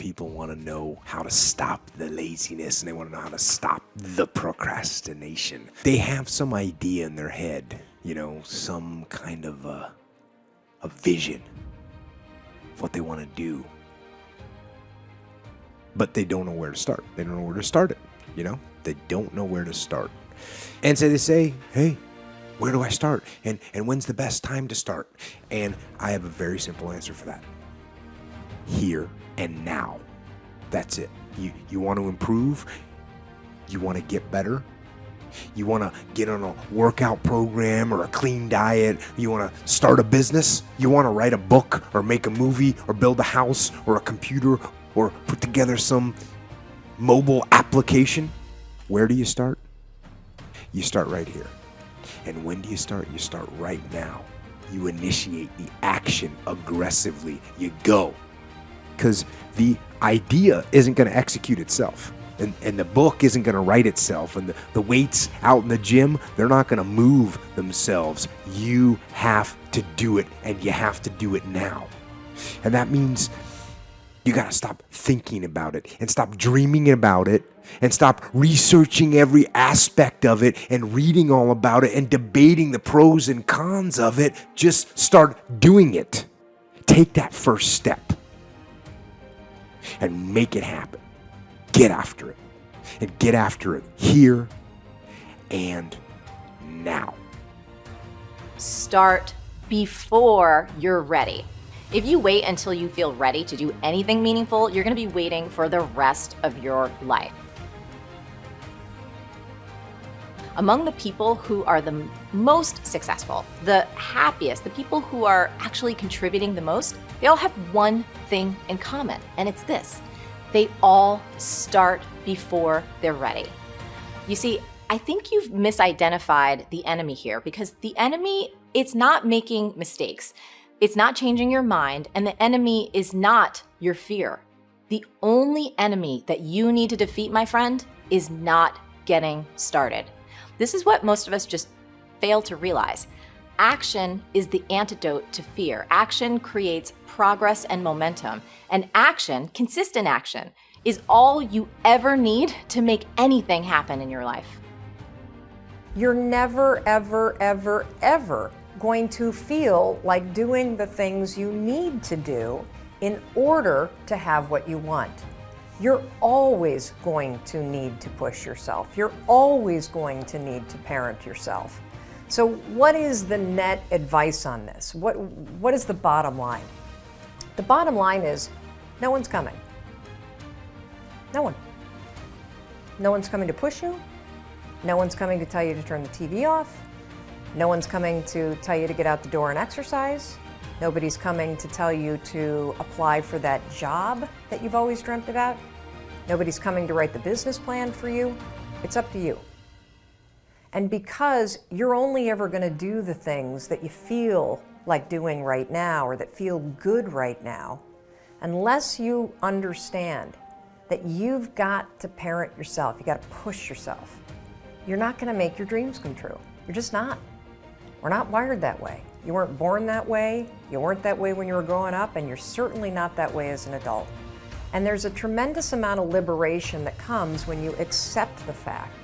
people want to know how to stop the laziness, and they want to know how to stop the procrastination. They have some idea in their head, some kind of a vision of what they want to do. But they don't know where to start. They don't know where to start it, They don't know where to start. And so they say, hey, where do I start? And when's the best time to start? And I have a very simple answer for that. Here and now. That's it. You want to improve? You want to get better? You want to get on a workout program or a clean diet? You want to start a business? You want to write a book or make a movie or build a house or a computer or put together some mobile application? Where do you start? You start right here. And when do you start? You start right now. You initiate the action aggressively. You go. Because the idea isn't going to execute itself. And the book isn't going to write itself. And the weights out in the gym, they're not going to move themselves. You have to do it, and you have to do it now. And that means you got to stop thinking about it and stop dreaming about it and stop researching every aspect of it and reading all about it and debating the pros and cons of it. Just start doing it. Take that first step and make it happen. Get after it. And get after it here and now. Start before you're ready. If you wait until you feel ready to do anything meaningful, you're going to be waiting for the rest of your life. Among the people who are the most successful, the happiest, the people who are actually contributing the most, they all have one thing in common, and it's this. They all start before they're ready. You see, I think you've misidentified the enemy here, because the enemy, it's not making mistakes. It's not changing your mind, and the enemy is not your fear. The only enemy that you need to defeat, my friend, is not getting started. This is what most of us just fail to realize. Action is the antidote to fear. Action creates progress and momentum. And action, consistent action, is all you ever need to make anything happen in your life. You're never, ever, ever, ever going to feel like doing the things you need to do in order to have what you want. You're always going to need to push yourself. You're always going to need to parent yourself. So what is the net advice on this? What is the bottom line? The bottom line is no one's coming. No one. No one's coming to push you. No one's coming to tell you to turn the TV off. No one's coming to tell you to get out the door and exercise. Nobody's coming to tell you to apply for that job that you've always dreamt about. Nobody's coming to write the business plan for you. It's up to you. And because you're only ever going to do the things that you feel like doing right now or that feel good right now, unless you understand that you've got to parent yourself, you got to push yourself, you're not going to make your dreams come true. You're just not. We're not wired that way. You weren't born that way, you weren't that way when you were growing up, and you're certainly not that way as an adult. And there's a tremendous amount of liberation that comes when you accept the fact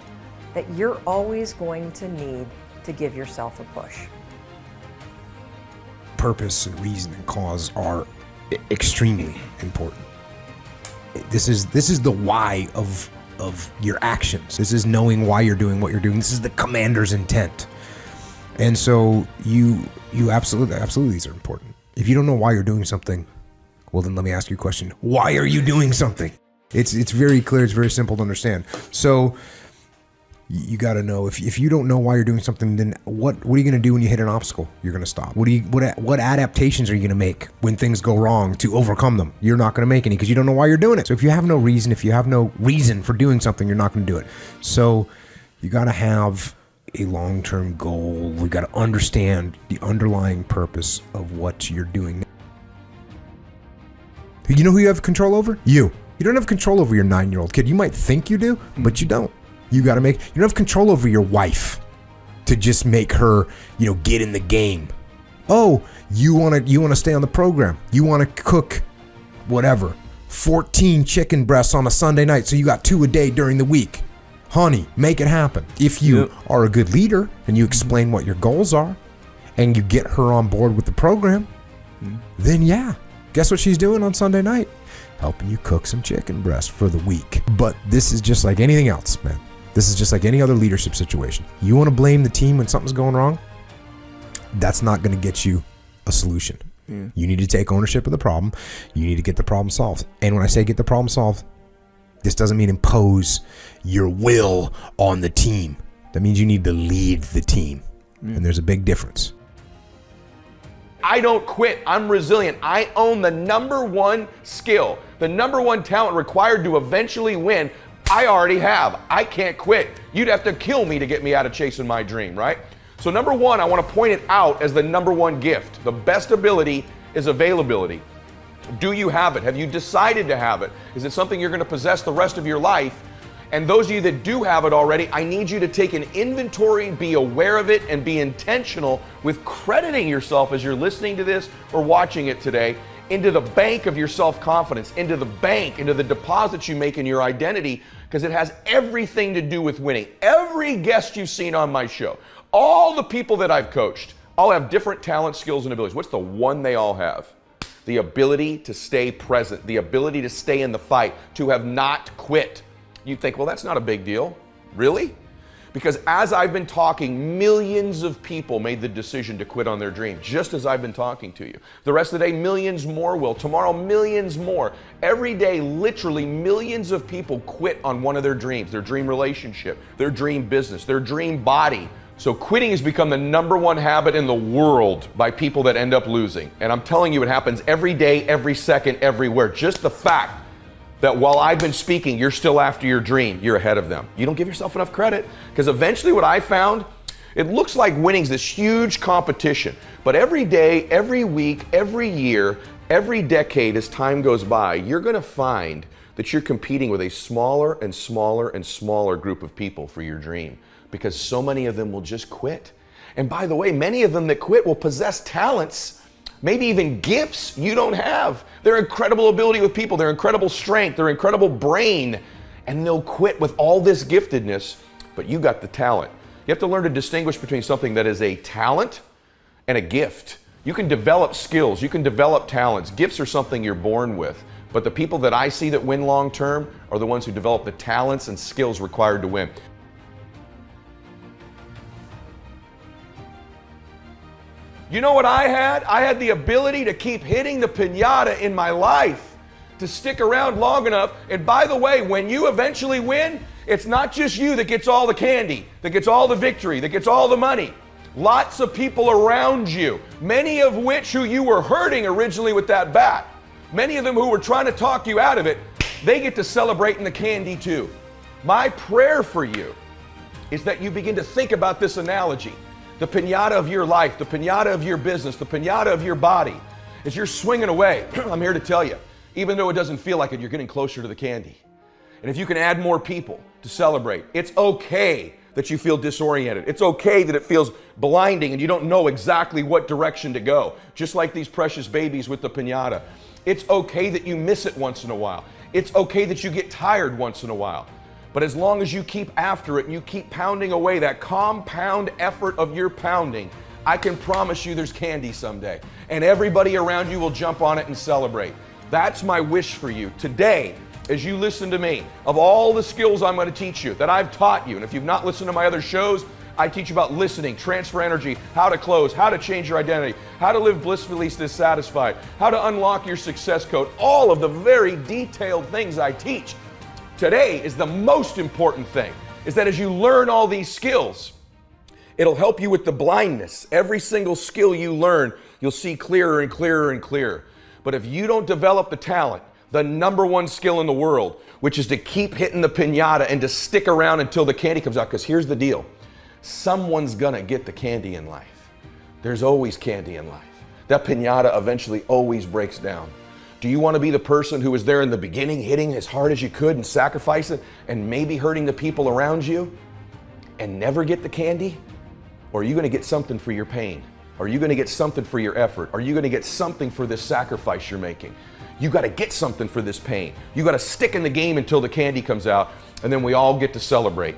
that you're always going to need to give yourself a push. Purpose and reason and cause are extremely important. This is the why of your actions. This is knowing why you're doing what you're doing. This is the commander's intent. And so you absolutely these are important. If you don't know why you're doing something, well then let me ask you a question. Why are you doing something? It's very clear, it's very simple to understand. So you got to know if you don't know why you're doing something, then what are you going to do when you hit an obstacle? You're going to stop. What adaptations are you going to make when things go wrong to overcome them? You're not going to make any because you don't know why you're doing it. So if you have no reason for doing something, you're not going to do it. So you got to have a long-term goal. We got to understand the underlying purpose of what you're doing. You know who you have control over? You don't have control over your 9-year-old kid. You might think you do, but you don't. You don't have control over your wife to just make her, get in the game. Oh, you want to stay on the program. You want to cook whatever 14 chicken breasts on a Sunday night, so you got 2 a day during the week. Honey, make it happen. If you are a good leader and you explain what your goals are and you get her on board with the program, then yeah, guess what she's doing on Sunday night? Helping you cook some chicken breasts for the week. But this is just like anything else, man. This is just like any other leadership situation. You want to blame the team when something's going wrong? That's not going to get you a solution. You need to take ownership of the problem. You need to get the problem solved. And when I say get the problem solved, this doesn't mean impose your will on the team. That means you need to lead the team. And there's a big difference. I don't quit. I'm resilient. I own the number one skill, the number one talent required to eventually win. I already have. I can't quit. You'd have to kill me to get me out of chasing my dream, right? So number one, I want to point it out as the number one gift. The best ability is availability. Do you have it? Have you decided to have it? Is it something you're going to possess the rest of your life? And those of you that do have it already, I need you to take an inventory, be aware of it, and be intentional with crediting yourself as you're listening to this or watching it today into the bank of your self-confidence, into the bank, into the deposits you make in your identity, because it has everything to do with winning. Every guest you've seen on my show, all the people that I've coached, all have different talents, skills, and abilities. What's the one they all have? The ability to stay present, the ability to stay in the fight, to have not quit. You think, well, that's not a big deal. Really? Because as I've been talking, millions of people made the decision to quit on their dream, just as I've been talking to you. The rest of the day, millions more will. Tomorrow, millions more. Every day, literally millions of people quit on one of their dreams, their dream relationship, their dream business, their dream body. So quitting has become the number one habit in the world by people that end up losing. And I'm telling you, it happens every day, every second, everywhere. Just the fact that while I've been speaking, you're still after your dream, you're ahead of them. You don't give yourself enough credit, because eventually what I found, it looks like winning's this huge competition. But every day, every week, every year, every decade as time goes by, you're gonna find that you're competing with a smaller and smaller and smaller group of people for your dream, because so many of them will just quit. And by the way, many of them that quit will possess talents, maybe even gifts you don't have. Their incredible ability with people, their incredible strength, their incredible brain, and they'll quit with all this giftedness, but you got the talent. You have to learn to distinguish between something that is a talent and a gift. You can develop skills, you can develop talents. Gifts are something you're born with, but the people that I see that win long term are the ones who develop the talents and skills required to win. You know what I had? I had the ability to keep hitting the piñata in my life, to stick around long enough. And by the way, when you eventually win, it's not just you that gets all the candy, that gets all the victory, that gets all the money. Lots of people around you, many of which who you were hurting originally with that bat, many of them who were trying to talk you out of it, they get to celebrate in the candy too. My prayer for you is that you begin to think about this analogy. The piñata of your life, the piñata of your business, the piñata of your body. As you're swinging away, I'm here to tell you, even though it doesn't feel like it, you're getting closer to the candy. And if you can add more people to celebrate, it's okay that you feel disoriented. It's okay that it feels blinding and you don't know exactly what direction to go. Just like these precious babies with the piñata. It's okay that you miss it once in a while. It's okay that you get tired once in a while. But as long as you keep after it and you keep pounding away that compound effort of your pounding, I can promise you there's candy someday. And everybody around you will jump on it and celebrate. That's my wish for you today as you listen to me. Of all the skills I'm going to teach you, that I've taught you, and if you've not listened to my other shows, I teach you about listening, transfer energy, how to close, how to change your identity, how to live blissfully dissatisfied, how to unlock your success code, all of the very detailed things I teach. Today is the most important thing, is that as you learn all these skills, it'll help you with the blindness. Every single skill you learn, you'll see clearer and clearer and clearer. But if you don't develop the talent, the number one skill in the world, which is to keep hitting the piñata and to stick around until the candy comes out, because here's the deal. Someone's gonna get the candy in life. There's always candy in life. That piñata eventually always breaks down. Do you want to be the person who was there in the beginning, hitting as hard as you could and sacrificing and maybe hurting the people around you and never get the candy? Or are you going to get something for your pain? Are you going to get something for your effort? Are you going to get something for this sacrifice you're making? You got to get something for this pain. You got to stick in the game until the candy comes out, and then we all get to celebrate.